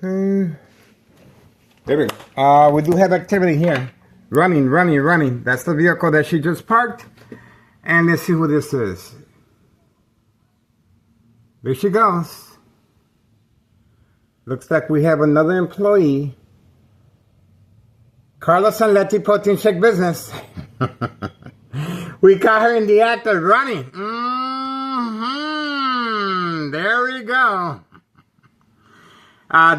Okay. There we go. We do have activity here. Running. That's the vehicle that she just parked. And let's see who this is. There she goes. Looks like we have another employee. Carlos and Letty Protein Shake Business. We caught her in the act of running. There we go.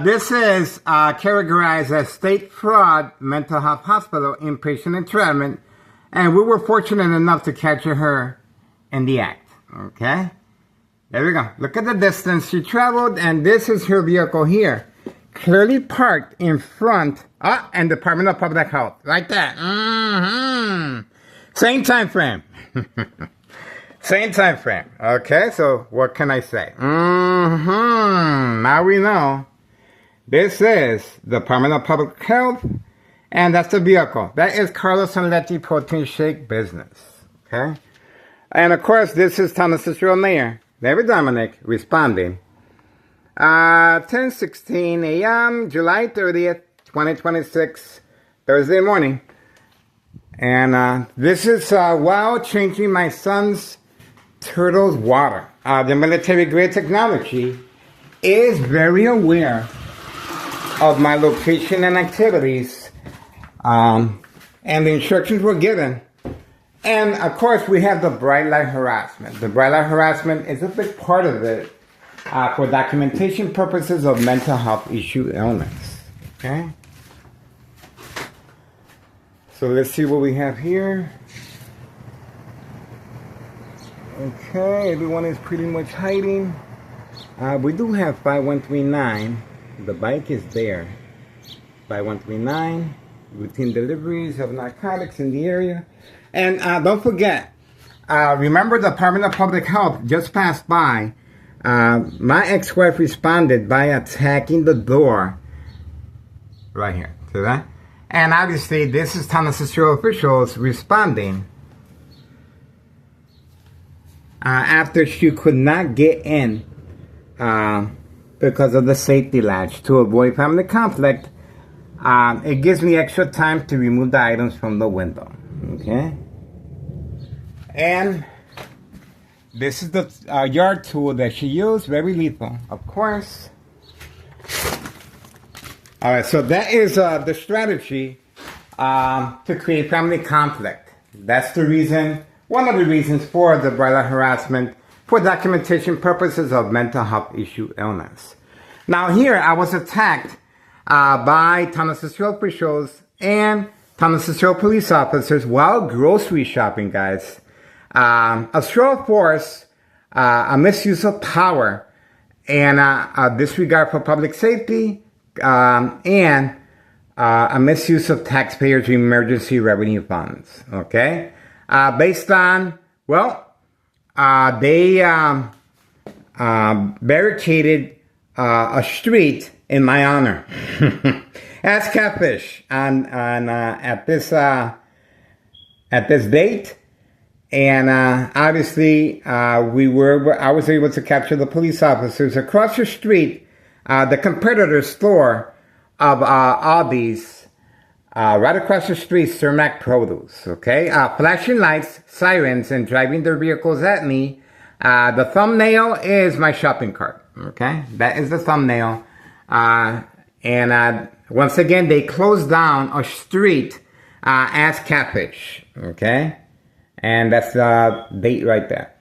This is categorized as state fraud mental health hospital inpatient entrapment, and we were fortunate enough to capture her in the act. Okay, there we go. Look at the distance she traveled, and this is her vehicle here, clearly parked in front. And Department of Public Health, right there. Same time frame. Same time frame. Okay, so what can I say? Now we know. This is Department of Public Health, and that's the vehicle. That is Carlos and Letty Protein Shake Business. Okay? And of course, this is Thomas's real mayor, David Dominic, responding. 10:16 a.m., July 30th, 2026, Thursday morning. And this is while changing my son's turtle's water. The military-grade technology is very aware of my location and activities, and the instructions were given. And of course, we have the bright light harassment. The bright light harassment is a big part of it for documentation purposes of mental health issue illness. Okay? So let's see what we have here. Okay, everyone is pretty much hiding. We do have 5139. The bike is there. 5139. Routine deliveries of narcotics in the area. And don't forget, remember the Department of Public Health just passed by. My ex-wife responded by attacking the door. Right here. See that? And obviously, this is Thomas Cicero officials responding after she could not get in because of the safety latch to avoid family conflict. It gives me extra time to remove the items from the window. Okay? And this is the yard tool that she used, very lethal, of course. All right, so that is the strategy to create family conflict. That's the reason, one of the reasons for the bright light harassment for documentation purposes of mental health issue illness. Now here, I was attacked by Thomas Cicero officials and Thomas Cicero police officers while grocery shopping, guys. A show of force, a misuse of power, and a disregard for public safety, and a misuse of taxpayers' emergency revenue funds. Okay, based on, well, they barricaded a street in my honor as catfish on at this date. And obviously, I was able to capture the police officers across the street, the competitor store of Aldi's, right across the street, Cermak Produce. Okay, flashing lights, sirens, and driving their vehicles at me. The thumbnail is my shopping cart. Okay, that is the thumbnail. And once again, they closed down a street as catfish. Okay. And that's the date right there.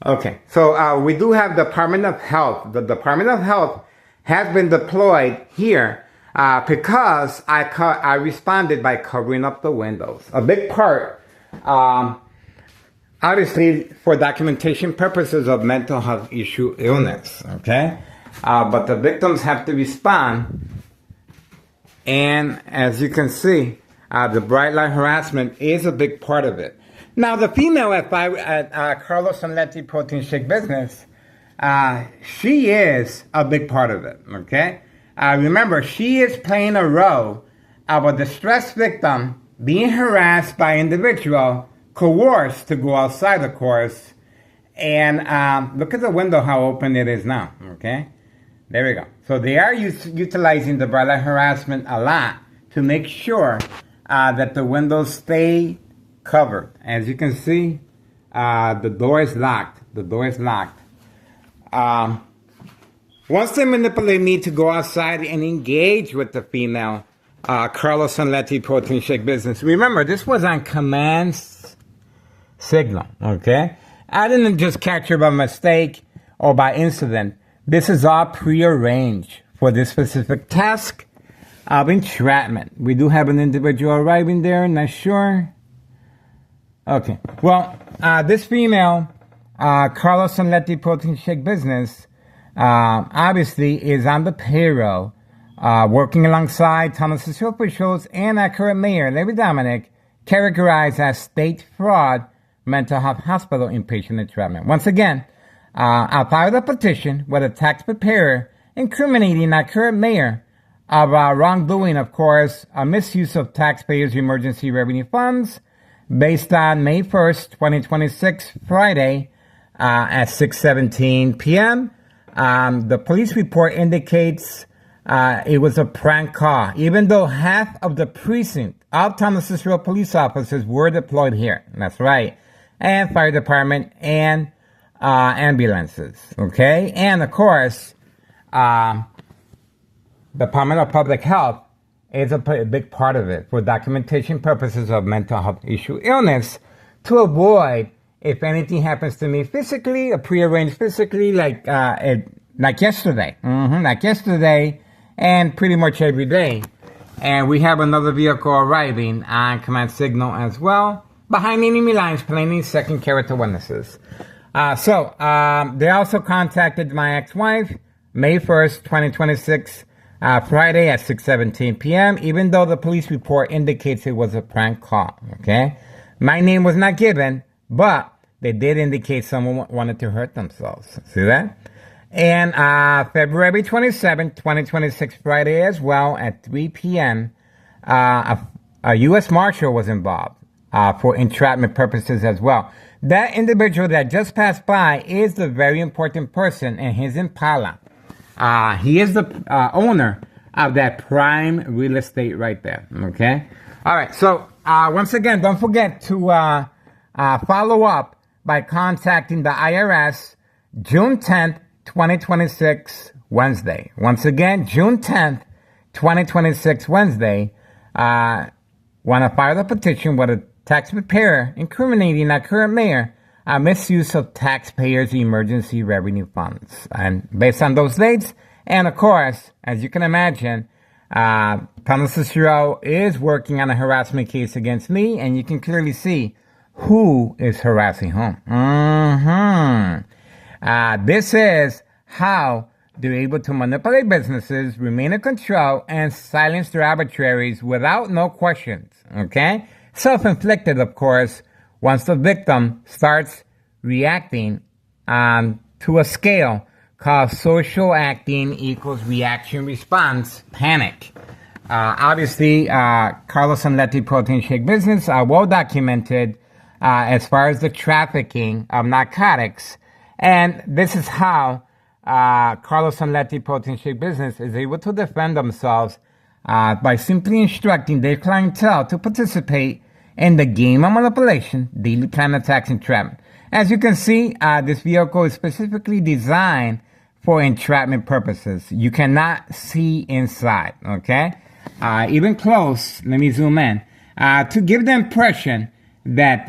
Okay, so we do have Department of Health. The Department of Health has been deployed here because I responded by covering up the windows. A big part, obviously, for documentation purposes of mental health issue illness. Okay, but the victims have to respond, and as you can see, the bright light harassment is a big part of it. Now, the female at Carlos and Letty Protein Shake Business, she is a big part of it, okay? Remember, she is playing a role of a distressed victim being harassed by an individual, coerced to go outside, of course, and look at the window, how open it is now, okay? There we go. So they are utilizing the brother harassment a lot to make sure that the windows stay covered. As you can see, the door is locked. The door is locked. Once they manipulate me to go outside and engage with the female, Carlos and Letty Protein Shake business. Remember, this was on command signal, okay? I didn't just catch her by mistake or by incident. This is all prearranged for this specific task of entrapment. We do have an individual arriving there, not sure. Okay, well, this female, Carlos and Letty Protein Shake business, obviously is on the payroll, working alongside Thomas officials and our current mayor, Larry Dominic, characterized as state fraud mental health hospital inpatient entrapment. Once again, I filed a petition with a tax preparer incriminating our current mayor of wrongdoing, of course, a misuse of taxpayers' emergency revenue funds based on May 1st, 2026, Friday, at 6:17 p.m. The police report indicates it was a prank call, even though half of the precinct of Thomas Cicero police officers were deployed here. That's right. And fire department and ambulances. Okay? And of course, Department of Public Health is a big part of it for documentation purposes of mental health issue illness to avoid if anything happens to me physically, or prearranged physically, like yesterday. Like yesterday and pretty much every day. And we have another vehicle arriving on command signal as well, behind enemy lines, planning second character witnesses. They also contacted my ex-wife, May 1st, 2026, Friday at 6:17 p.m., even though the police report indicates it was a prank call, okay? My name was not given, but they did indicate someone wanted to hurt themselves. See that? And February 27th, 2026, Friday as well, at 3 p.m., a U.S. Marshal was involved for entrapment purposes as well. That individual that just passed by is the very important person in his Impala. He is the owner of that prime real estate right there, okay? All right, so once again, don't forget to follow up by contacting the IRS June 10th, 2026, Wednesday. Once again, June 10th, 2026, Wednesday. Want to file the petition with a tax preparer incriminating our current mayor misuse of taxpayers' emergency revenue funds. And based on those dates, and of course, as you can imagine, Thomas Cicero is working on a harassment case against me, and you can clearly see who is harassing whom. This is how they're able to manipulate businesses, remain in control, and silence their arbitraries without no questions, okay? Self-inflicted, of course, once the victim starts reacting to a scale called social acting equals reaction response panic. Obviously, Carlos and Letty Protein Shake business are well documented as far as the trafficking of narcotics. And this is how Carlos and Letty Protein Shake business is able to defend themselves by simply instructing their clientele to participate in the game of manipulation, daily plan attacks, and entrapment. As you can see, this vehicle is specifically designed for entrapment purposes. You cannot see inside, okay? Even close, let me zoom in, to give the impression that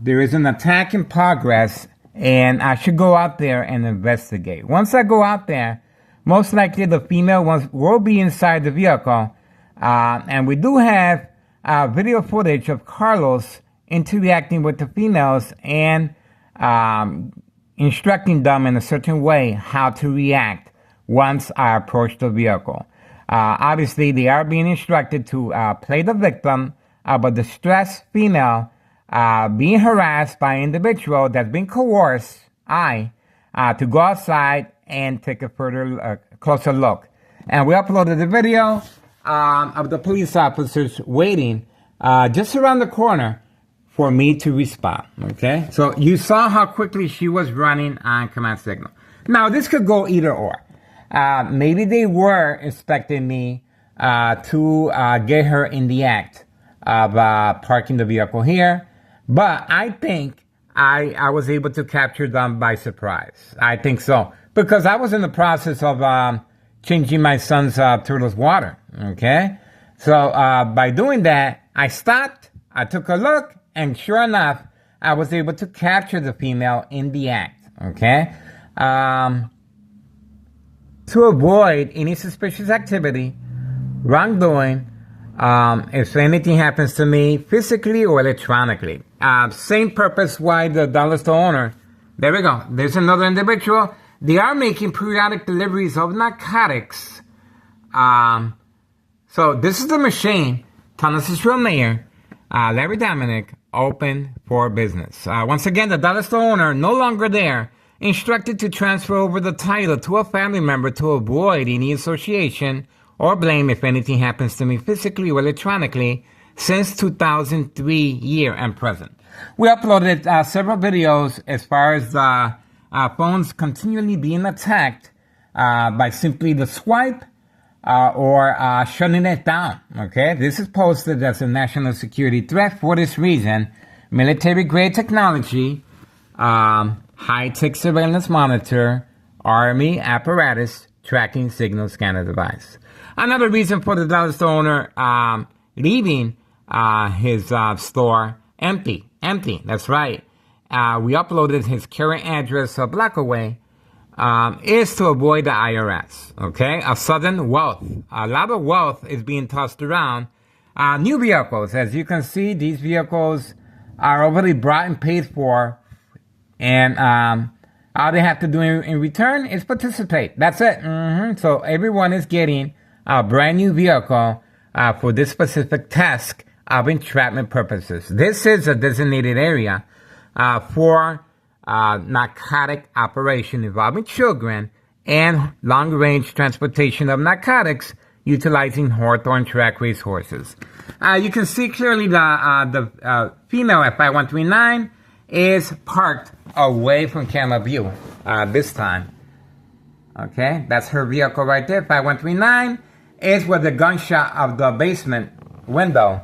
there is an attack in progress and I should go out there and investigate. Once I go out there, most likely the female ones will be inside the vehicle. And we do have video footage of Carlos interacting with the females and instructing them in a certain way how to react once I approach the vehicle. Obviously, they are being instructed to play the victim of a distressed female being harassed by an individual that's been coerced, to go outside and take a further closer look. And we uploaded the video of the police officers waiting just around the corner for me to respond, okay? So you saw how quickly she was running on command signal. Now, this could go either or. maybe they were expecting me to get her in the act of parking the vehicle here. But I think I was able to capture them by surprise. I think so. Because I was in the process of changing my son's turtle's water. Okay? So by doing that, I stopped, I took a look, and sure enough, I was able to capture the female in the act. Okay? To avoid any suspicious activity, wrongdoing, if anything happens to me physically or electronically. Same purpose why the dollar store owner, there we go, there's another individual. They are making periodic deliveries of narcotics. So this is the machine. Thomas's real mayor, Larry Dominic, open for business. Once again, the dollar store owner, no longer there, instructed to transfer over the title to a family member to avoid any association or blame if anything happens to me physically or electronically since 2003 year and present. We uploaded several videos as far as phones continually being attacked by simply the swipe or shutting it down. Okay, this is posted as a national security threat. For this reason, military-grade technology, high-tech surveillance monitor, army apparatus, tracking signal scanner device. Another reason for the dollar store owner leaving his store empty. That's right. We uploaded his current address a block away. Is to avoid the IRS. Okay, a sudden wealth. A lot of wealth is being tossed around. New vehicles, as you can see, these vehicles are already bought and paid for, and all they have to do in return is participate. That's it. So everyone is getting a brand new vehicle for this specific task of entrapment purposes. This is a designated area for narcotic operation involving children and long-range transportation of narcotics utilizing Hawthorne track race horses. You can see clearly the female at 5139 is parked away from camera view this time. Okay, that's her vehicle right there. 5139 is where the gunshot of the basement window.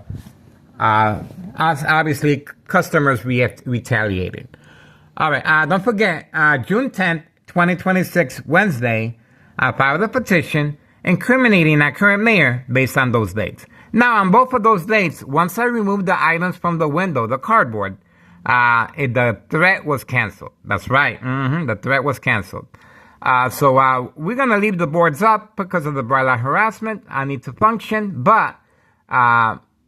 Obviously, customers retaliated. All right, don't forget, June 10th, 2026, Wednesday, I filed a petition incriminating our current mayor based on those dates. Now, on both of those dates, once I removed the items from the window, the cardboard, the threat was canceled. That's right. The threat was canceled. So we're going to leave the boards up because of the broiler harassment. I need to function, but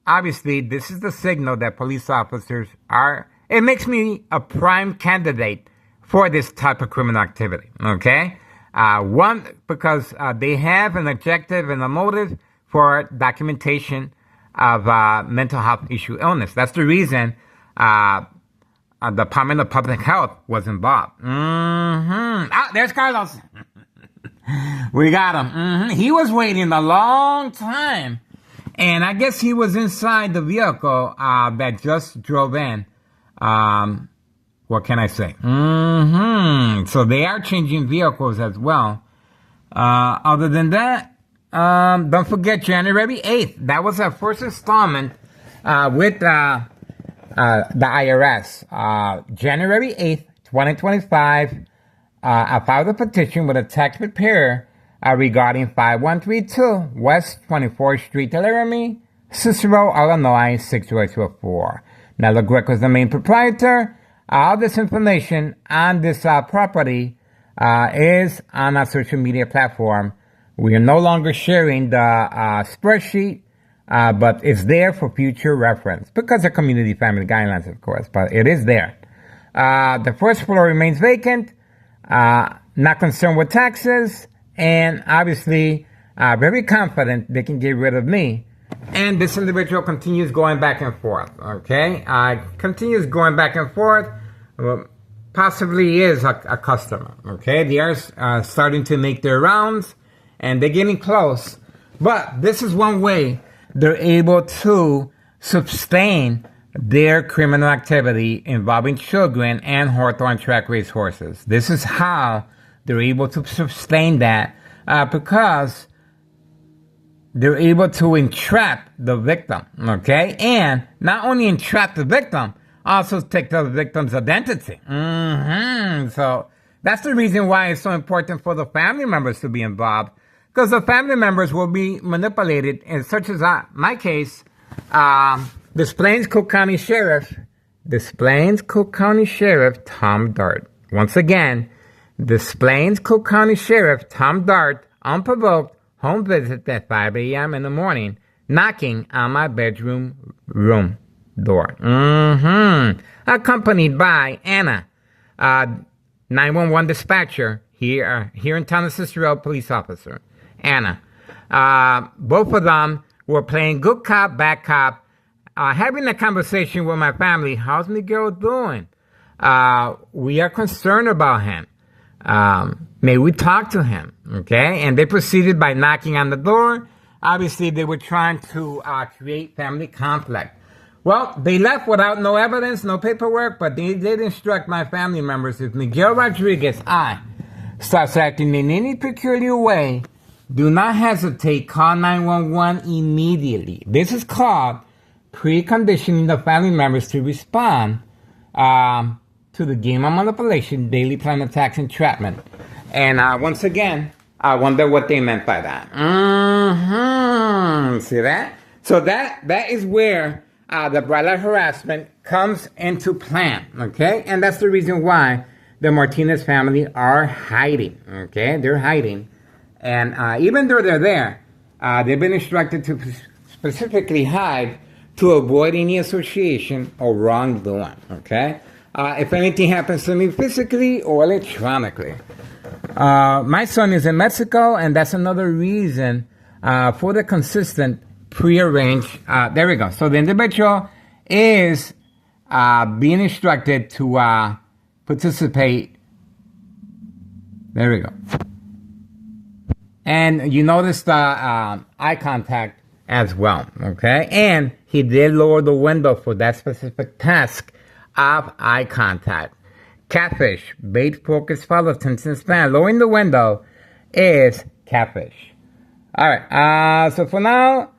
obviously, this is the signal that police officers are. It makes me a prime candidate for this type of criminal activity, okay? One, because they have an objective and a motive for documentation of mental health issue illness. That's the reason the Department of Public Health was involved. Ah, there's Carlos. We got him. He was waiting a long time. And I guess he was inside the vehicle that just drove in. What can I say? So they are changing vehicles as well. Other than that, don't forget January 8th. That was our first installment with the IRS. January 8th, 2025, I filed a petition with a tax preparer regarding 5132 West 24th Street, Laramie, Cicero, Illinois, 60204. Now, the Greco is the main proprietor. All this information on this property is on our social media platform. We are no longer sharing the spreadsheet, but it's there for future reference because of community family guidelines, of course, but it is there. The first floor remains vacant, not concerned with taxes, and obviously very confident they can get rid of me. And this individual continues going back and forth, okay? Continues going back and forth, possibly is a customer, okay? They are starting to make their rounds, and they're getting close. But this is one way they're able to sustain their criminal activity involving children and Hawthorne track race horses. This is how they're able to sustain that because they're able to entrap the victim, okay? And not only entrap the victim, also take the victim's identity. So that's the reason why it's so important for the family members to be involved, because the family members will be manipulated, and such as my case, Des Plaines, Cook County Sheriff Tom Dart. Once again, Des Plaines, Cook County Sheriff Tom Dart, unprovoked, home visit at 5 a.m. in the morning, knocking on my bedroom room door. Accompanied by Anna, 911 dispatcher here in town, Cicero, police officer. Anna. Both of them were playing good cop, bad cop, having a conversation with my family. How's Miguel doing? We are concerned about him. May we talk to him? Okay. And they proceeded by knocking on the door. Obviously, they were trying to create family conflict. Well, they left without no evidence, no paperwork, but they did instruct my family members, if Miguel Rodriguez starts acting in any peculiar way, do not hesitate, call 911 immediately. This is called preconditioning the family members to respond to the game of manipulation, daily plan attacks, entrapment. And once again, I wonder what they meant by that. See that? So that is where the bridal harassment comes into plan, okay? And that's the reason why the Martinez family are hiding, okay? They're hiding. And even though they're there, they've been instructed to specifically hide to avoid any association or wrongdoing, okay? If anything happens to me physically or electronically. My son is in Mexico, and that's another reason for the consistent prearranged. There we go. So the individual is being instructed to participate. There we go. And you notice the eye contact as well, okay? And he did lower the window for that specific task of eye contact. Catfish, bait, focus, follow, attention span. Lowering the window is catfish. All right. So for now,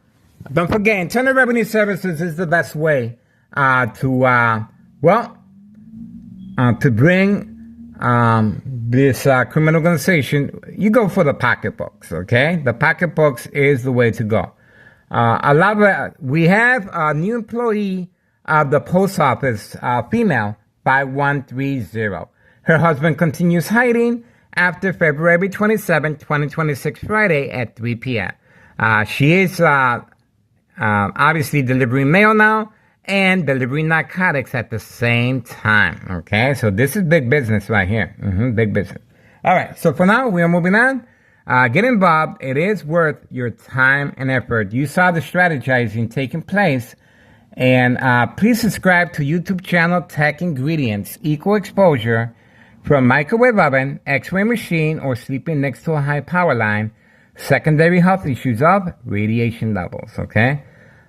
don't forget, Internal Revenue Services is the best way to bring this criminal organization. You go for the pocketbooks, okay? The pocketbooks is the way to go. We have a new employee of the post office, female, 5130. Her husband continues hiding after February 27, 2026, Friday at 3 p.m. She is obviously delivering mail now and delivering narcotics at the same time. Okay, so this is big business right here. Big business. All right, so for now, we are moving on. Get involved. It is worth your time and effort. You saw the strategizing taking place. And please subscribe to YouTube channel Tech Ingredients. Equal exposure from microwave oven, X-ray machine, or sleeping next to a high power line. Secondary health issues of radiation levels, okay?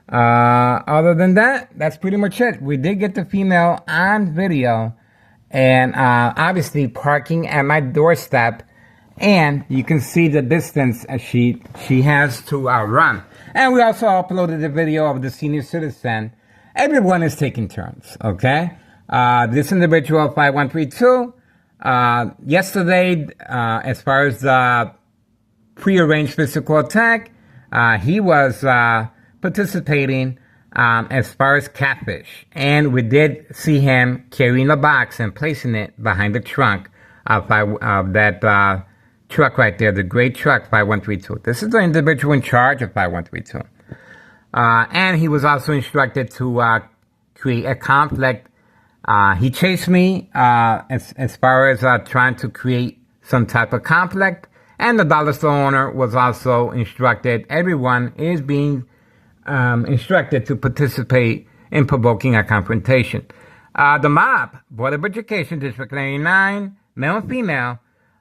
Other than that, that's pretty much it. We did get the female on video. And obviously parking at my doorstep. And you can see the distance as she has to run. And we also uploaded a video of the senior citizen. Everyone is taking turns, okay? This individual, 5132, yesterday, as far as the prearranged physical attack, he was participating as far as catfish. And we did see him carrying a box and placing it behind the trunk of that truck right there, the gray truck 5132. This is the individual in charge of 5132. And he was also instructed to create a conflict. He chased me as far as trying to create some type of conflict. And the dollar store owner was also instructed. Everyone is being instructed to participate in provoking a confrontation. The mob, Board of Education, District 99, male and female,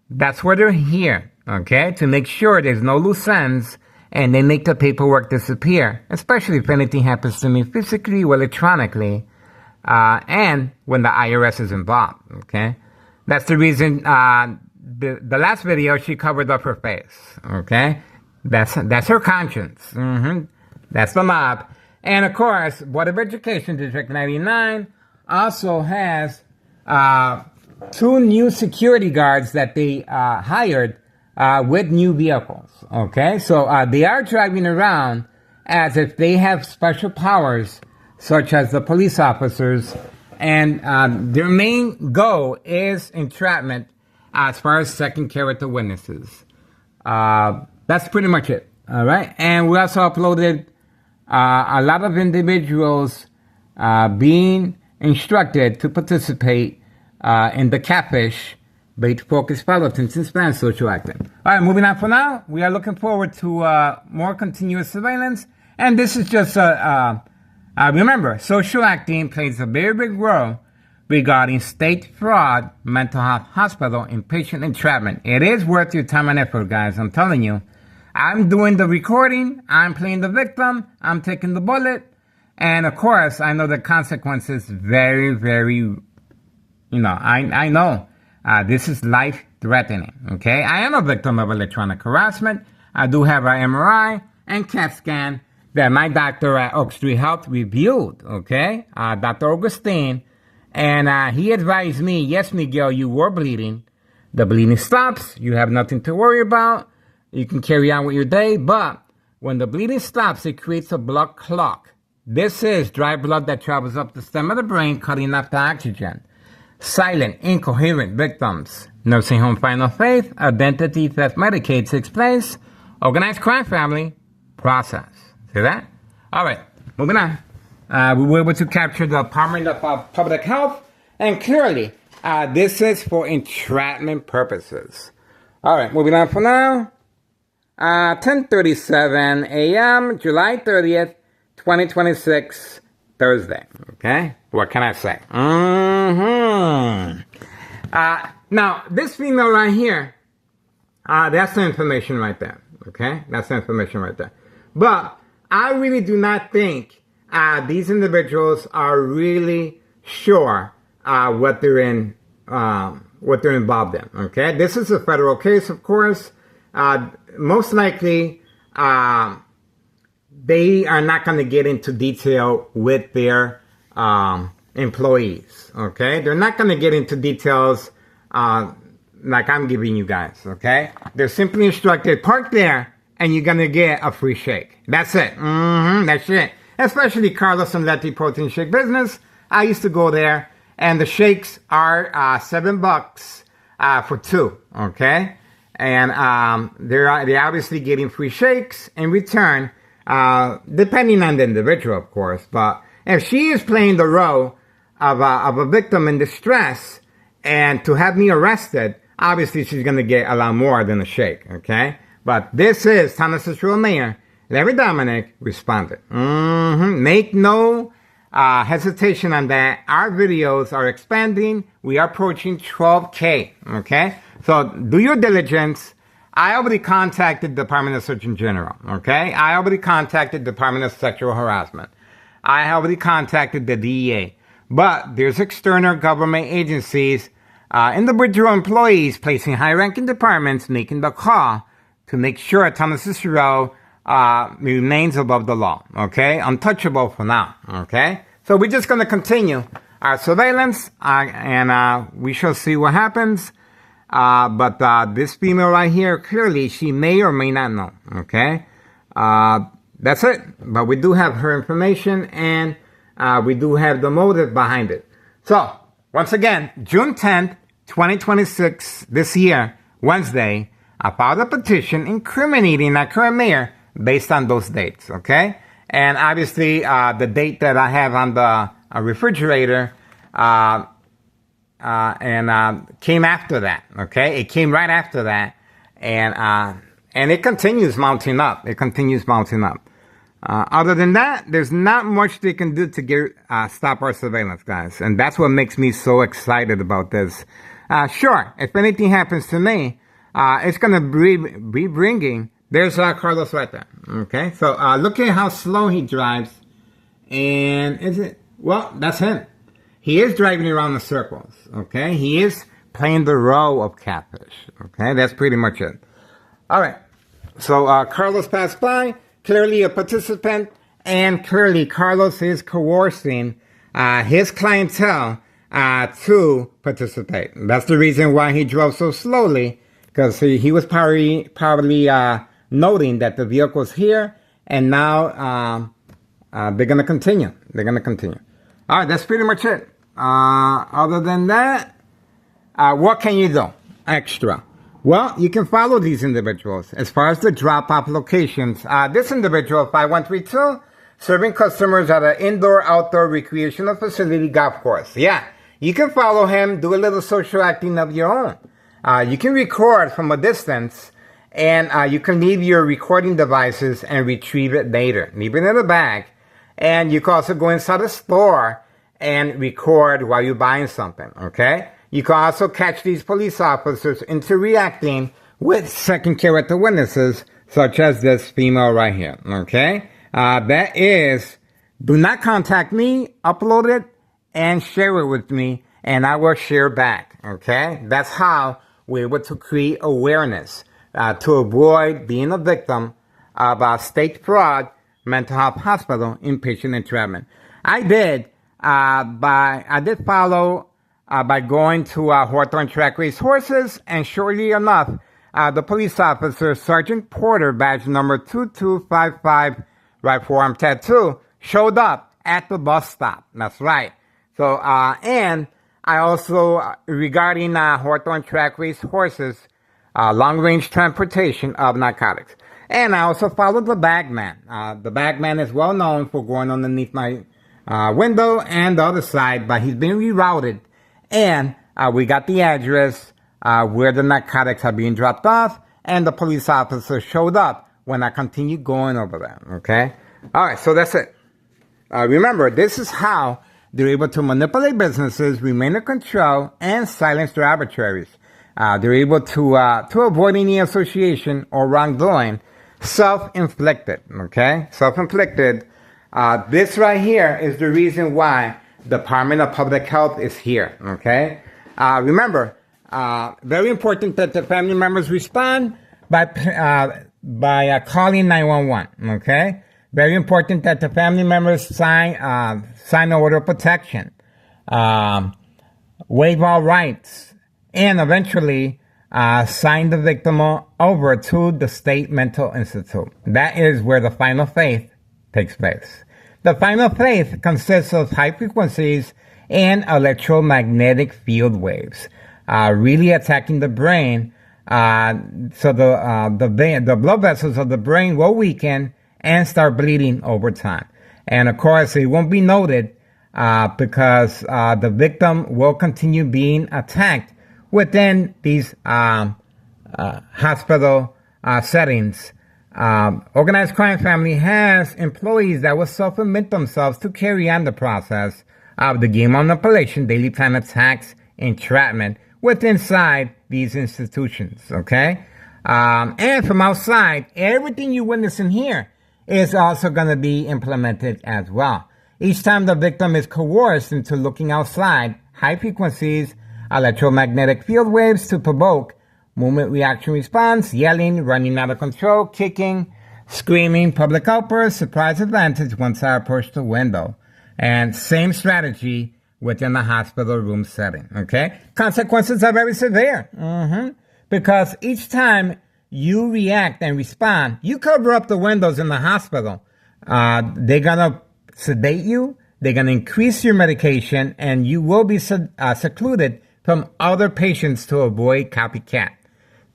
that's where they're here, okay, to make sure there's no loose ends and they make the paperwork disappear, especially if anything happens to me physically or electronically, and when the IRS is involved, okay? That's the reason the last video, she covered up her face. Okay, that's her conscience. That's the mob. And of course, Board of Education District 99 also has 2 new security guards that they hired with new vehicles. Okay, so they are driving around as if they have special powers, such as the police officers, and their main goal is entrapment as far as second character witnesses. That's pretty much it. All right, and we also uploaded a lot of individuals being instructed to participate in the catfish bait focus pilotings in Spanish social acting. All right, moving on for now. We are looking forward to more continuous surveillance, and this is just remember, social acting plays a very big role regarding state fraud, mental health hospital, inpatient entrapment. It is worth your time and effort, guys. I'm telling you. I'm doing the recording. I'm playing the victim. I'm taking the bullet. And of course, I know the consequences very, very, I know this is life-threatening, okay? I am a victim of electronic harassment. I do have an MRI and CAT scan that my doctor at Oak Street Health reviewed, okay? Dr. Augustine. And he advised me, yes, Miguel, you were bleeding. The bleeding stops. You have nothing to worry about. You can carry on with your day. But when the bleeding stops, it creates a blood clot. This is dry blood that travels up the stem of the brain, cutting off the oxygen. Silent, incoherent victims. Nursing home final faith, identity theft, Medicaid takes place. Organized crime family, process. See that? All right, moving on. We were able to capture the Department of Public Health, and clearly, this is for entrapment purposes. All right, moving on for now. 10:37 a.m., July 30th, 2026, Thursday. Okay, what can I say? Now, this female right here, that's the information right there. Okay, that's the information right there. But I really do not think these individuals are really sure what they're involved in. Okay, this is a federal case, of course. Most likely, they are not going to get into detail with their employees. Okay, they're not going to get into details like I'm giving you guys. Okay, they're simply instructed, park there, and you're going to get a free shake. That's it. That's it. Especially Carlos and Letty Protein Shake Business. I used to go there, and the shakes are $7 for 2. Okay, and they're obviously getting free shakes in return, depending on the individual, of course. But if she is playing the role of a victim in distress, and to have me arrested, obviously she's going to get a lot more than a shake. Okay, but this is Thomas Cicero Mayor Larry Dominic responded. Make no hesitation on that. Our videos are expanding. We are approaching 12K. Okay, so do your diligence. I already contacted the Department of Surgeon General. Okay, I already contacted the Department of Sexual Harassment. I already contacted the DEA. But there's external government agencies, individual employees placing high-ranking departments making the call to make sure Thomas Cicero remains above the law, okay? Untouchable for now, okay? So we're just going to continue our surveillance, and we shall see what happens. But this female right here, clearly, she may or may not know, okay? That's it. But we do have her information, and we do have the motive behind it. So, once again, June 10th, 2026, this year, Wednesday, I filed a petition incriminating our current mayor based on those dates, okay? And obviously, the date that I have on the refrigerator came after that, okay? It came right after that, and it continues mounting up. It continues mounting up. Other than that, there's not much they can do to stop our surveillance, guys. And that's what makes me so excited about this. Sure, if anything happens to me, it's going to be bringing... There's Carlos right there. Okay, so look at how slow he drives. And is it... Well, that's him. He is driving around in circles. Okay, he is playing the role of catfish. Okay, that's pretty much it. All right. So Carlos passed by, clearly a participant, and clearly Carlos is coercing his clientele to participate. That's the reason why he drove so slowly, because he was probably noting that the vehicle's here, and now they're going to continue. They're going to continue. All right, that's pretty much it. Other than that, what can you do extra? Well, you can follow these individuals. As far as the drop-off locations, this individual, 5132, serving customers at an indoor-outdoor recreational facility golf course. Yeah, you can follow him, do a little social acting of your own. You can record from a distance, and you can leave your recording devices and retrieve it later. Leave it in a bag. And you can also go inside a store and record while you're buying something, okay? You can also catch these police officers interacting with second character witnesses, such as this female right here, okay? That is, do not contact me, upload it, and share it with me, and I will share back, okay? That's how we're able to create awareness to avoid being a victim of state fraud, mental health hospital, inpatient entrapment. I did follow by going to Hawthorne Track Race Horses, and shortly enough, the police officer, Sergeant Porter, badge number 2255, right forearm tattoo, showed up at the bus stop. That's right. So, and I also, regarding Hawthorne Track Race Horses, long-range transportation of narcotics. And I also followed the bagman. The bagman is well known for going underneath my window and the other side, but he's been rerouted. And we got the address where the narcotics are being dropped off, and the police officer showed up when I continued going over there, okay? All right, so that's it. Remember, this is how they're able to manipulate businesses, remain in control, and silence their arbitraries. They're able to avoid any association or wrongdoing, self-inflicted, okay? Self-inflicted. This right here is the reason why Department of Public Health is here, okay? Remember, very important that the family members respond by calling 911, okay? Very important that the family members sign an order of protection, waive all rights, and eventually sign the victim over to the State Mental Institute. That is where the final faith takes place. The final faith consists of high frequencies and electromagnetic field waves, really attacking the brain. So the blood vessels of the brain will weaken and start bleeding over time. And of course, it won't be noted because the victim will continue being attacked within these hospital settings. Organized crime family has employees that will self-admit themselves to carry on the process of the game manipulation, daily plan attacks, entrapment within inside these institutions, okay? And from outside, everything you witness in here is also going to be implemented as well. Each time the victim is coerced into looking outside, high frequencies, electromagnetic field waves to provoke movement reaction response, yelling, running out of control, kicking, screaming, public outbursts, surprise advantage once I approach the window. And same strategy within the hospital room setting, okay? Consequences are very severe. Because each time you react and respond, you cover up the windows in the hospital. They're going to sedate you, they're going to increase your medication, and you will be secluded from other patients to avoid copycat.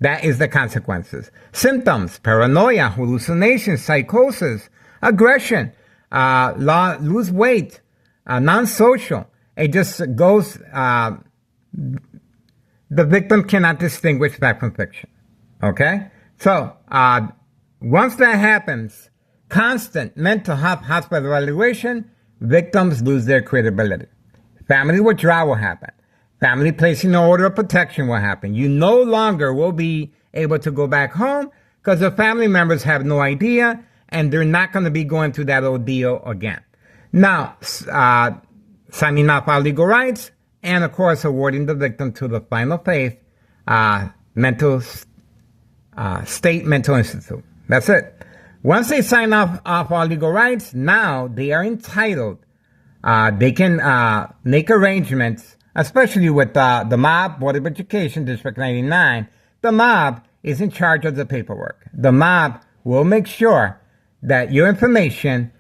That is the consequences. Symptoms: paranoia, hallucinations, psychosis, aggression, lose weight, non-social. It just goes, the victim cannot distinguish fact from fiction. Okay? So, once that happens, constant mental health hospital evaluation, victims lose their credibility. Family withdrawal will happen. Family placing an order of protection will happen. You no longer will be able to go back home because the family members have no idea and they're not going to be going through that ordeal again. Now, signing off our legal rights and of course awarding the victim to the final faith mental state mental institute. That's it. Once they sign off all legal rights, now they are entitled. They can make arrangements, especially with the MOB, Board of Education, District 99. The MOB is in charge of the paperwork. The MOB will make sure that your information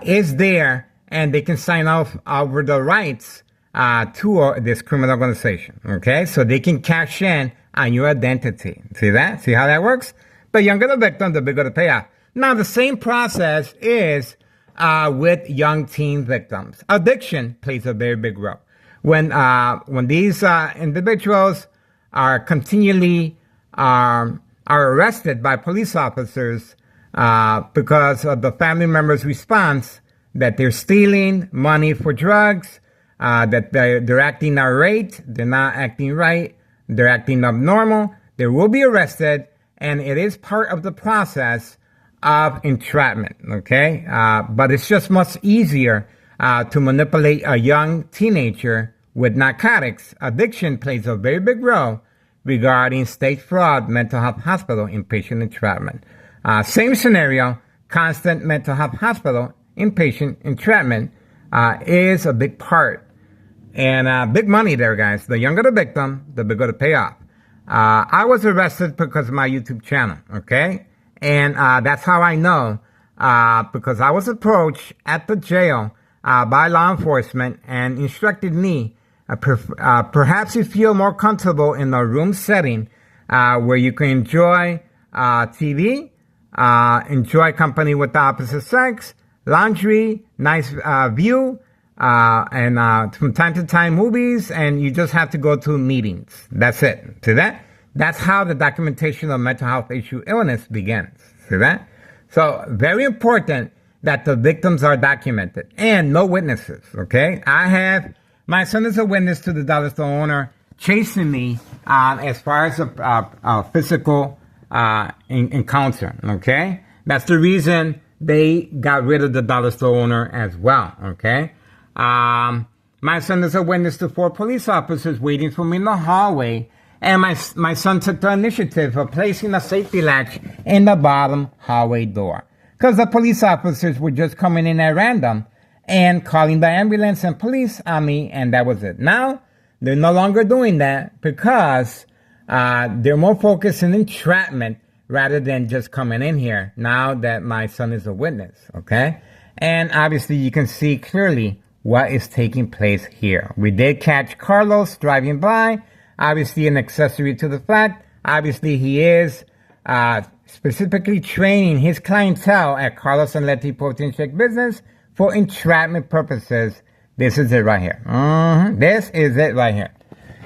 is there, and they can sign off over the rights to this criminal organization. Okay, so they can cash in on your identity. See that? See how that works? The younger the victim, the bigger the payoff. Now, the same process is with young teen victims. Addiction plays a very big role. When these individuals are continually are arrested by police officers because of the family member's response that they're stealing money for drugs, that they're acting irate, they're not acting right, they're acting abnormal, they will be arrested, and it is part of the process of entrapment, okay? But it's just much easier to manipulate a young teenager with narcotics. Addiction plays a very big role regarding state fraud, mental health hospital, inpatient entrapment. Same scenario, constant mental health hospital, inpatient entrapment is a big part. And big money there, guys. The younger the victim, the bigger the payoff. I was arrested because of my YouTube channel, okay? And that's how I know, because I was approached at the jail by law enforcement and instructed me, perhaps you feel more comfortable in a room setting where you can enjoy TV, enjoy company with the opposite sex, laundry, nice view, and from time to time movies, and you just have to go to meetings. That's it. See that? That's how the documentation of mental health issue illness begins. See that? So very important that the victims are documented and no witnesses. Okay? My son is a witness to the dollar store owner chasing me as far as a physical encounter. Okay? That's the reason they got rid of the dollar store owner as well. Okay? My son is a witness to 4 police officers waiting for me in the hallway. And my son took the initiative of placing a safety latch in the bottom hallway door. Because the police officers were just coming in at random and calling the ambulance and police on me, and that was it. Now, they're no longer doing that because they're more focused on entrapment rather than just coming in here now that my son is a witness, okay? And obviously, you can see clearly what is taking place here. We did catch Carlos driving by. Obviously, an accessory to the fact. Obviously, he is specifically training his clientele at Carlos and Letty Protein Shake business for entrapment purposes. This is it right here. This is it right here.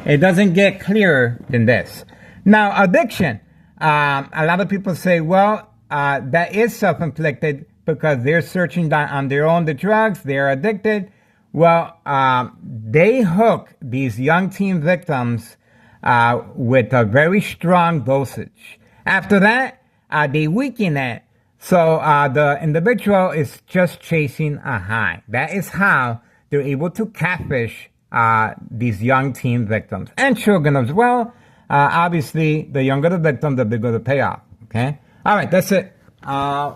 It doesn't get clearer than this. Now, addiction. A lot of people say, well, that is self-inflicted because they're searching on their own the drugs. They're addicted. Well, they hook these young teen victims with a very strong dosage. After that, they weaken it. So the individual is just chasing a high. That is how they're able to catfish these young teen victims and children as well. Obviously, the younger the victim, the bigger the payoff. Okay? All right, that's it.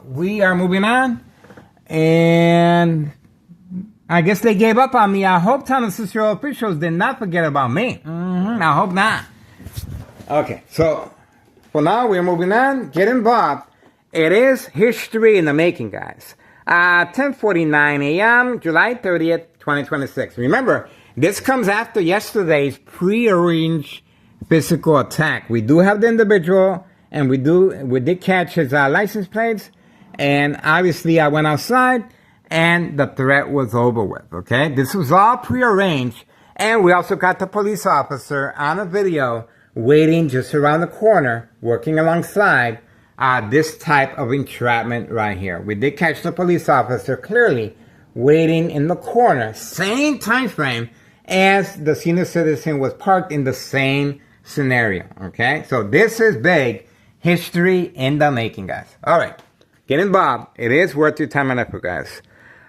We are moving on. And I guess they gave up on me. I hope Town and Cicero officials did not forget about me. I hope not. Okay, so for now, we're moving on. Get involved. It is history in the making, guys. 10:49 a.m., July 30th, 2026. Remember, this comes after yesterday's pre-arranged physical attack. We do have the individual, and we did catch his license plates. And obviously, I went outside, and the threat was over with, okay? This was all prearranged, and we also got the police officer on a video waiting just around the corner, working alongside this type of entrapment right here. We did catch the police officer clearly waiting in the corner, same time frame as the senior citizen was parked in the same scenario, okay? So this is big history in the making, guys. All right, get involved. It is worth your time and effort, guys.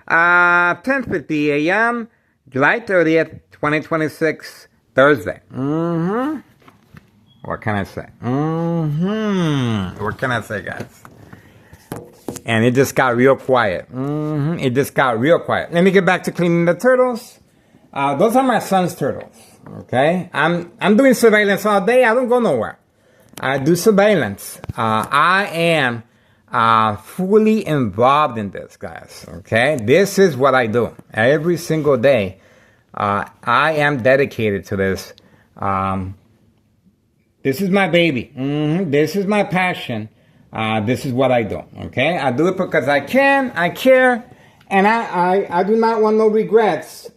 10:50 a.m., July 30th, 2026, Thursday. What can I say? What can I say, guys? And it just got real quiet. It just got real quiet. Let me get back to cleaning the turtles. Those are my son's turtles. Okay? I'm doing surveillance all day. I don't go nowhere. I do surveillance. I am fully involved in this, guys. Okay? This is what I do. Every single day, I am dedicated to this. This is my baby. This is my passion. This is what I do. Okay? I do it because I can, I care, and I do not want no regrets.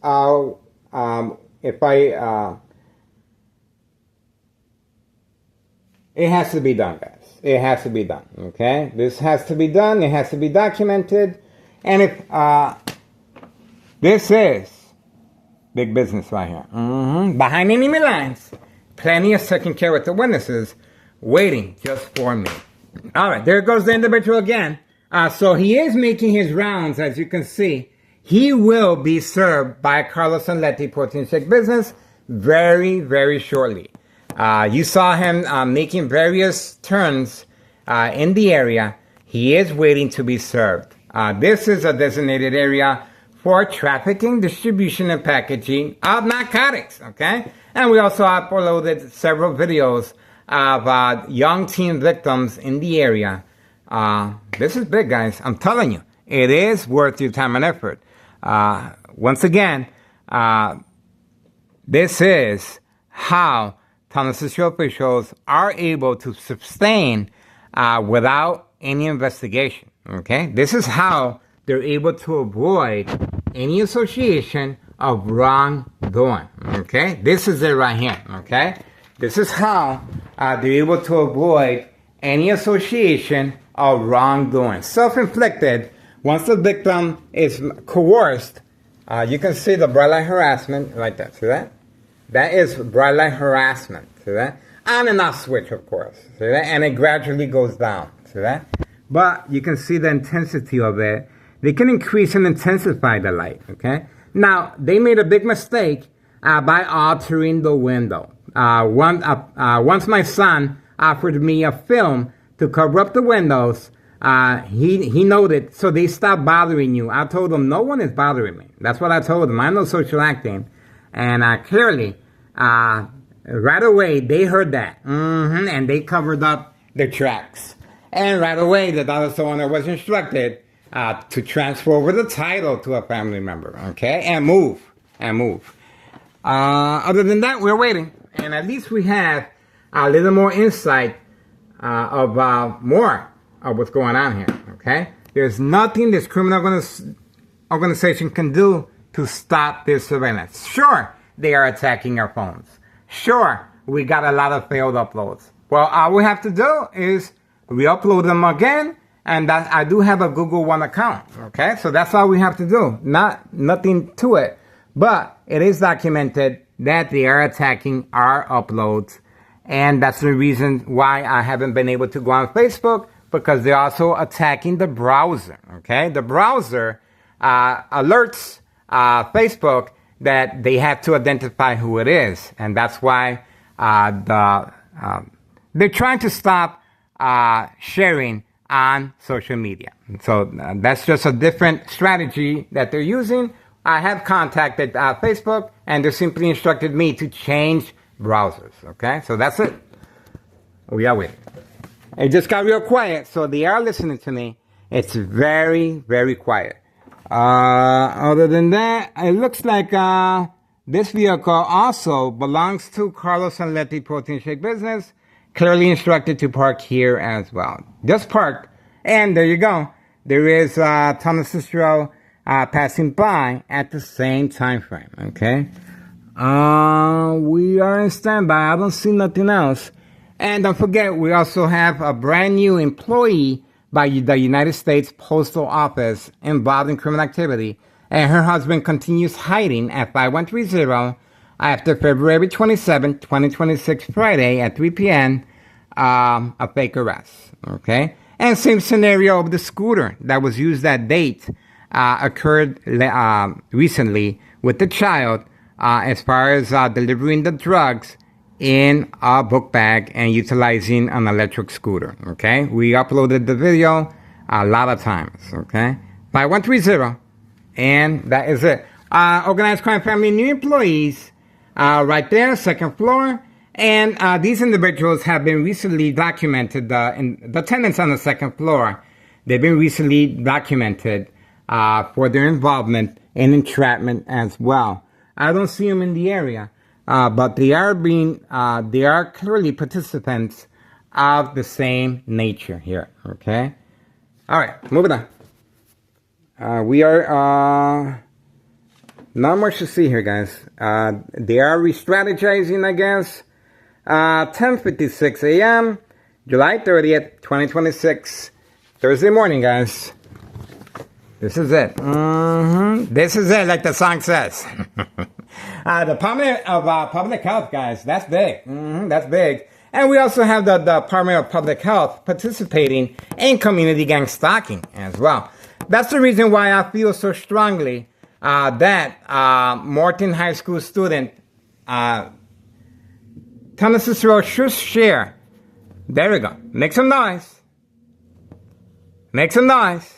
It has to be done, guys. It has to be done. Okay? This has to be done. It has to be documented. And if this is big business right here. Behind enemy lines, plenty of second character witnesses waiting just for me. All right, there goes the individual again. So he is making his rounds, as you can see. He will be served by Carlos Anletti Protein Shake Business very, very shortly. You saw him making various turns in the area. He is waiting to be served. This is a designated area for trafficking, distribution, and packaging of narcotics, okay? And we also uploaded several videos of young teen victims in the area. This is big, guys. I'm telling you, it is worth your time and effort. Once again, this is how Thomas Show officials are able to sustain without any investigation. Okay, this is how they're able to avoid any association of wrongdoing. Okay, this is it right here. Okay, this is how they're able to avoid any association of wrongdoing. Self-inflicted. Once the victim is coerced, you can see the bright light harassment right there. See that? That is bright light harassment. See that? On and off switch, of course. See that? And it gradually goes down. See that? But you can see the intensity of it. They can increase and intensify the light. Okay? Now, they made a big mistake by altering the window. Once my son offered me a film to cover up the windows, he noted, so they stopped bothering you. I told them, no one is bothering me. That's what I told them. I know social acting. And clearly, right away, they heard that. And they covered up the tracks. And right away, the dollar store owner was instructed to transfer over the title to a family member. Okay? And move. Other than that, we're waiting. And at least we have a little more insight of more of what's going on here. Okay? There's nothing this criminal organization can do to stop this surveillance. Sure, they are attacking our phones. Sure, we got a lot of failed uploads. Well, all we have to do is re-upload them again, and I do have a Google One account. Okay, so that's all we have to do. Nothing to it, but it is documented that they are attacking our uploads, and that's the reason why I haven't been able to go on Facebook, because they're also attacking the browser. Okay, the browser alerts Facebook that they have to identify who it is, and that's why they're trying to stop sharing on social media. So that's just a different strategy that they're using. I have contacted Facebook, and they simply instructed me to change browsers. Okay, so that's it. We are waiting. It just got real quiet, so they are listening to me. It's very, very quiet. Other than that, it looks like this vehicle also belongs to Carlos Anletti Protein Shake Business. Clearly instructed to park here as well. Just park, and there you go. There is Thomas Cicero passing by at the same time frame. Okay, we are in standby. I don't see nothing else. And don't forget, we also have a brand new employee by the United States Postal Office involved in criminal activity, and her husband continues hiding at 5130 after February 27, 2026, Friday at 3 p.m., a fake arrest. Okay? And same scenario of the scooter that was used that date occurred recently with the child as far as delivering the drugs in a book bag and utilizing an electric scooter. Okay, we uploaded the video a lot of times. Okay, by 130, and that is it. Organized crime family, new employees, right there, second floor. And these individuals have been recently documented, in the tenants on the second floor, they've been recently documented for their involvement in entrapment as well. I don't see them in the area, but they are clearly participants of the same nature here, okay? All right, moving on. We are, not much to see here, guys. They are re-strategizing, I guess. 10:56 a.m., July 30th, 2026, Thursday morning, guys. This is it. This is it, like the song says. The Department of Public Health, guys, that's big. That's big. And we also have the Department of Public Health participating in community gang stalking as well. That's the reason why I feel so strongly that Morton High School student Thomas Cicero should share. There we go. Make some noise. Make some noise.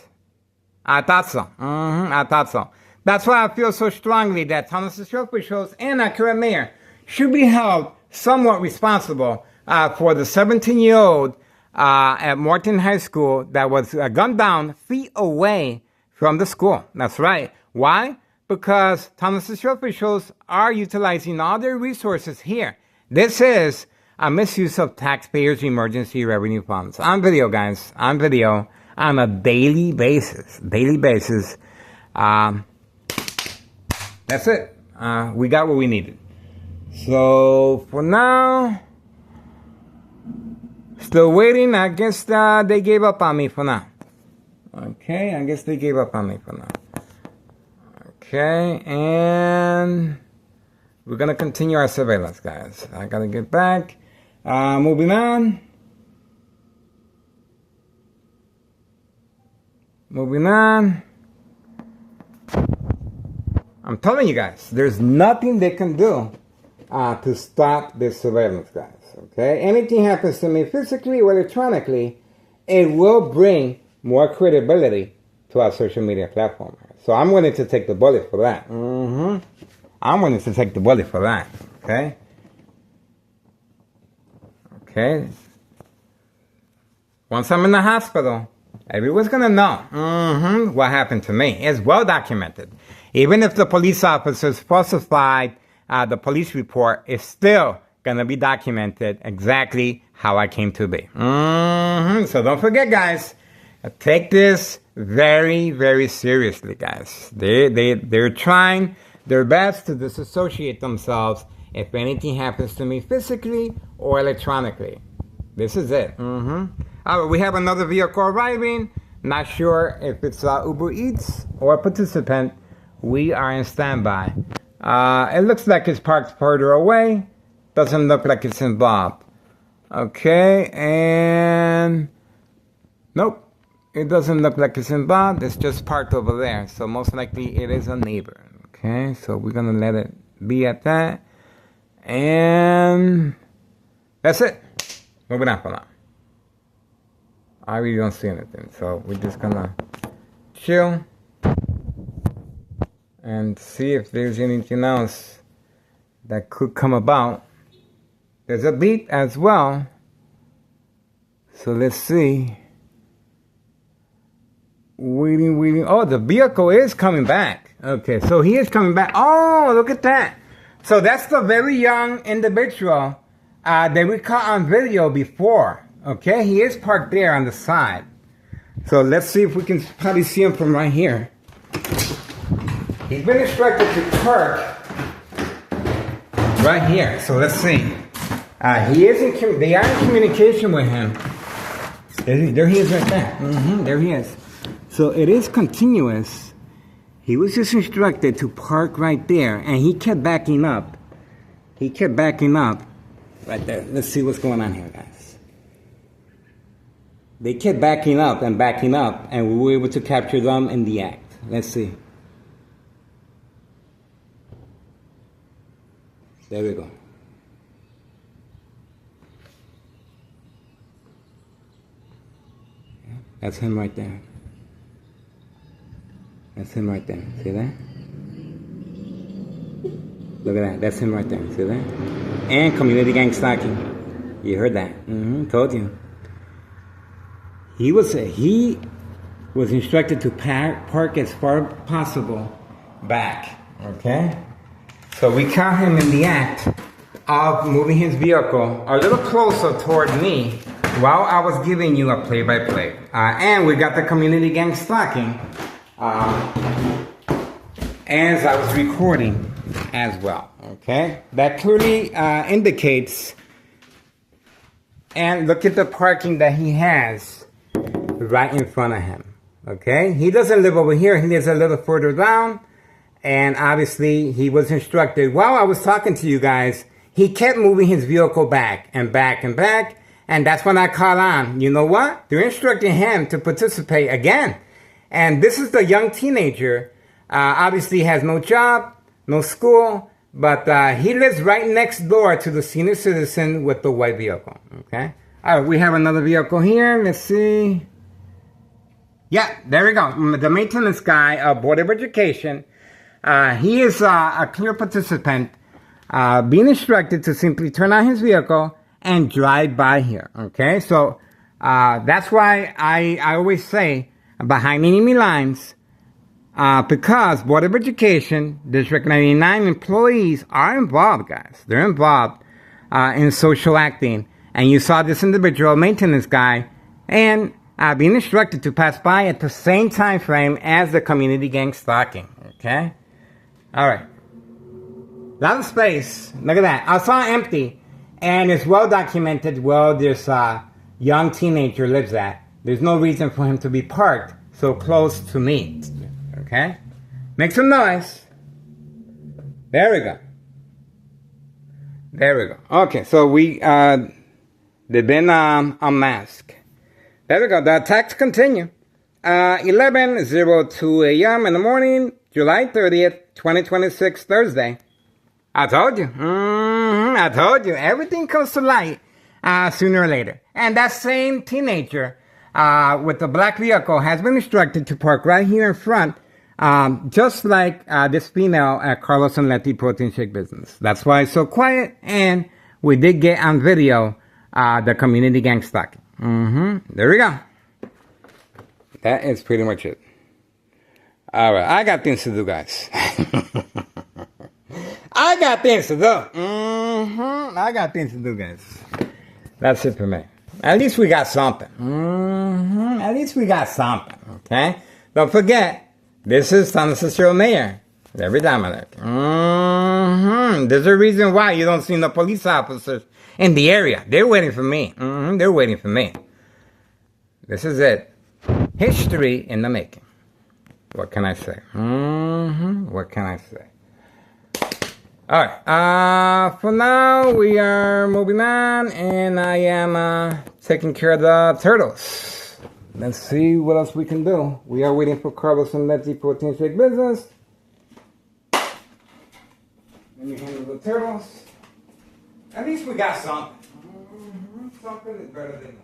I thought so. I thought so. That's why I feel so strongly that Thomas Cicero officials and our current mayor should be held somewhat responsible for the 17-year-old at Morton High School that was gunned down feet away from the school. That's right. Why? Because Thomas Cicero officials are utilizing all their resources here. This is a misuse of taxpayers' emergency revenue funds. On video, guys. On video. On a daily basis. Daily basis. That's it. We got what we needed. So, for now, still waiting. I guess they gave up on me for now. Okay, I guess they gave up on me for now. Okay, and we're going to continue our surveillance, guys. I got to get back. Moving on. Moving on. I'm telling you guys, there's nothing they can do to stop this surveillance, guys. Okay? Anything happens to me physically or electronically, it will bring more credibility to our social media platform. So I'm willing to take the bullet for that. I'm willing to take the bullet for that. Okay? Okay? Once I'm in the hospital, everyone's gonna know what happened to me. It's well documented. Even if the police officers falsified the police report, it's still gonna be documented exactly how I came to be. So don't forget, guys. Take this very, very seriously, guys. They're trying their best to disassociate themselves if anything happens to me physically or electronically. This is it. We have another vehicle arriving. Not sure if it's Uber Eats or a participant. We are in standby. It looks like it's parked further away. Doesn't look like it's involved. Okay, and nope. It doesn't look like it's involved. It's just parked over there. So most likely it is a neighbor. Okay, so we're going to let it be at that. And that's it. Moving on for now. I really don't see anything. So we're just going to chill and see if there's anything else that could come about. There's a beat as well. So let's see. Waiting. Oh, the vehicle is coming back. Okay, so he is coming back. Oh, look at that. So that's the very young individual that we caught on video before. Okay, he is parked there on the side. So let's see if we can probably see him from right here. He's been instructed to park right here. So let's see. They are in communication with him. There he is right there. There he is. So it is continuous. He was just instructed to park right there, and he kept backing up. He kept backing up right there. Let's see what's going on here, guys. They kept backing up, and we were able to capture them in the act. Let's see. There we go. That's him right there. That's him right there. See that? Look at that. That's him right there. See that? And community gang stalking. You heard that? Told you. He was instructed to park as far as possible back. Okay? So we caught him in the act of moving his vehicle a little closer toward me while I was giving you a play-by-play. And we got the community gang stalking as I was recording as well. Okay? That clearly indicates, and look at the parking that he has right in front of him. Okay? He doesn't live over here. He lives a little further down. And obviously, he was instructed, while I was talking to you guys, he kept moving his vehicle back and back and back. And that's when I caught on. You know what? They're instructing him to participate again. And this is the young teenager. Obviously, has no job, no school. But he lives right next door to the senior citizen with the white vehicle. Okay? All right, we have another vehicle here. Let's see. Yeah, there we go. The maintenance guy, Board of Education. He is a clear participant, being instructed to simply turn on his vehicle and drive by here. Okay, so that's why I always say behind enemy lines, because Board of Education, District 99 employees are involved, guys. They're involved in social acting, and you saw this individual maintenance guy and being instructed to pass by at the same time frame as the community gang stalking. Okay. All right. Lot of space. Look at that. I saw empty. And it's well documented where this young teenager lives at. There's no reason for him to be parked so close to me. Okay? Make some noise. There we go. There we go. Okay, so they've been unmasked. There we go. The attacks continue. 11:02 a.m. in the morning, July 30th, 2026, Thursday. I told you. I told you. Everything comes to light sooner or later. And that same teenager with the black vehicle has been instructed to park right here in front, just like this female at Carlos and Letty Protein Shake business. That's why it's so quiet. And we did get on video the community gang stalking. There we go. That is pretty much it. All right, I got things to do, guys. I got things to do. I got things to do, guys. That's it for me. At least we got something. At least we got something, okay? Don't forget, this is San Cecil Mayor. Every Dominic. There's a reason why you don't see no police officers in the area. They're waiting for me. They're waiting for me. This is it. History in the making. What can I say? What can I say? Alright, for now we are moving on, and I am taking care of the turtles. Let's see what else we can do. We are waiting for Carlos and Letty Protein Shake business. Let me handle the turtles. At least we got something. Something is better than nothing.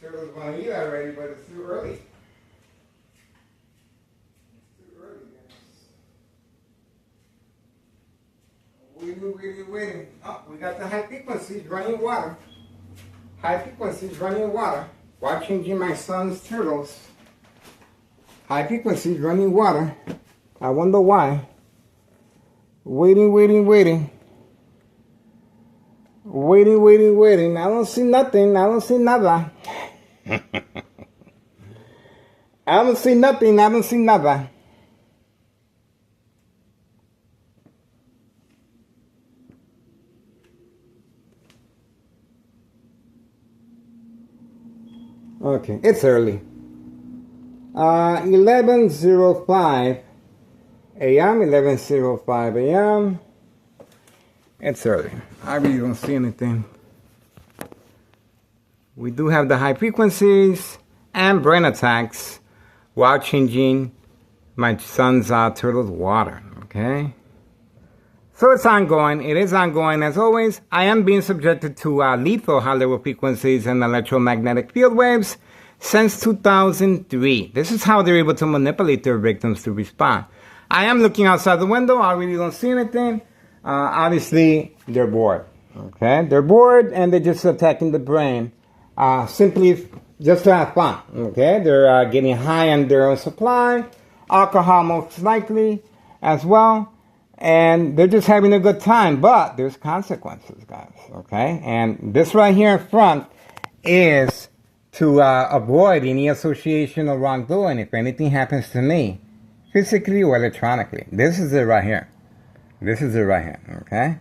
Turtles want to eat already, but it's too early. It's too early, guys. Waiting. Oh, we got the high frequencies running water. High frequencies running water. While changing my son's turtles. High frequencies running water. I wonder why. Waiting. Waiting. I don't see nothing. I don't see nada. I don't see nothing. I don't see nada. Okay, it's early. 11:05 a.m. 11:05 a.m. It's early. I really don't see anything. We do have the high frequencies and brain attacks while changing my son's turtle's water. Okay? So it's ongoing. It is ongoing. As always, I am being subjected to lethal high-level frequencies and electromagnetic field waves since 2003. This is how they're able to manipulate their victims to respond. I am looking outside the window. I really don't see anything. Obviously, they're bored. Okay? They're bored and they're just attacking the brain simply just to have fun. Okay? They're getting high on their own supply, alcohol most likely as well. And they're just having a good time, but there's consequences, guys, okay? And this right here in front is to avoid any association or wrongdoing if anything happens to me, physically or electronically. This is it right here. This is it right here, okay?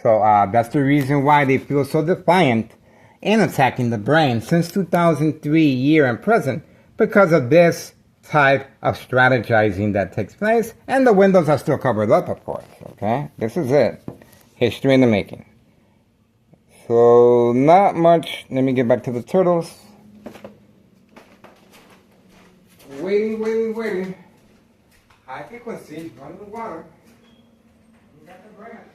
So that's the reason why they feel so defiant in attacking the brain since 2003 year and present, because of this type of strategizing that takes place, and the windows are still covered up, of course. Okay, this is it. History in the making. So not much. Let me get back to the turtles. Waiting. High frequency, running the water. You got the brain attack.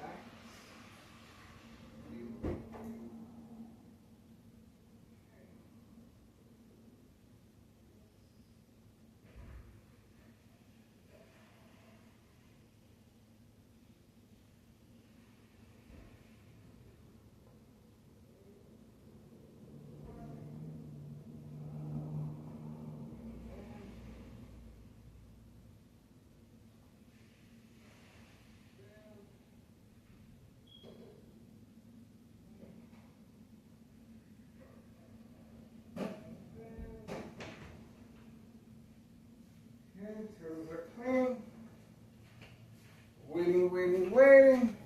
Turtles are clean. Waiting.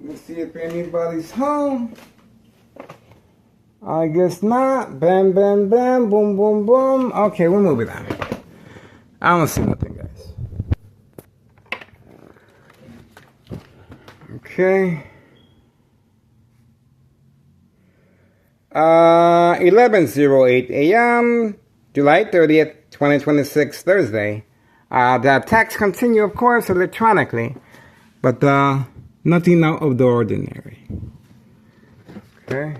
Let's see if anybody's home. I guess not. Bam, boom, boom. Okay, we'll move it on. I don't see nothing, guys. Okay. 11:08 a.m. July 30th, 2026, Thursday. The attacks continue, of course, electronically, but nothing out of the ordinary. Okay?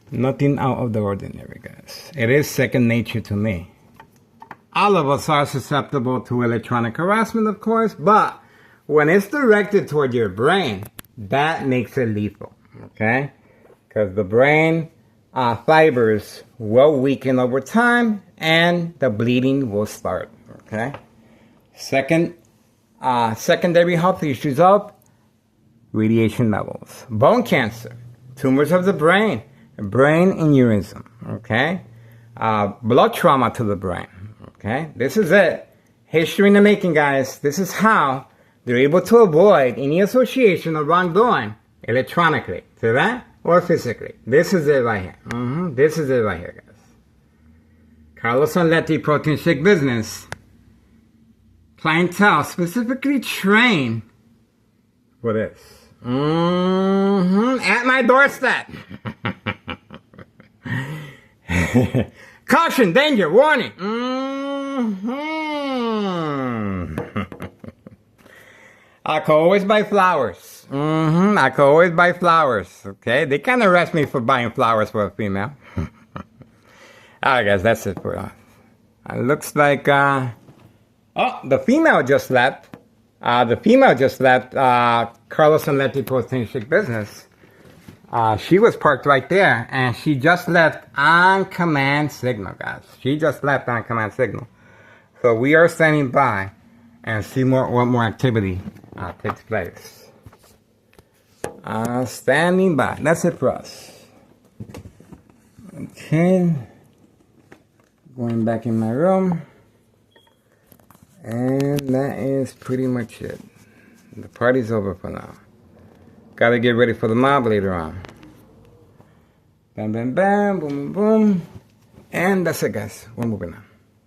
Nothing out of the ordinary, guys. It is second nature to me. All of us are susceptible to electronic harassment, of course, but when it's directed toward your brain, that makes it lethal. Okay? Because the brain fibers will weaken over time and the bleeding will start. Okay? Secondary health issues of radiation levels, bone cancer, tumors of the brain aneurysm. Okay? Blood trauma to the brain. Okay? This is it. History in the making, guys. This is how they're able to avoid any association of wrongdoing electronically. See that? Or physically. This is it right here. This is it right here, guys. Carlos Onletti Protein Shake Business. Clientele specifically trained for this. At my doorstep. Caution, danger, warning. I could always buy flowers. I could always buy flowers. Okay? They kind of arrest me for buying flowers for a female. Alright, guys, that's it for it looks like, oh, the female just left. Carlos Onletti Protein Shake Business. She was parked right there, and she just left on command signal, guys. She just left on command signal. So we are standing by and see what more activity takes place. Standing by. That's it for us. Okay. Going back in my room. And that is pretty much it. The party's over for now. Gotta get ready for the mob later on. Bam, bam, bam, boom, boom, boom. And that's it, guys. We're moving on.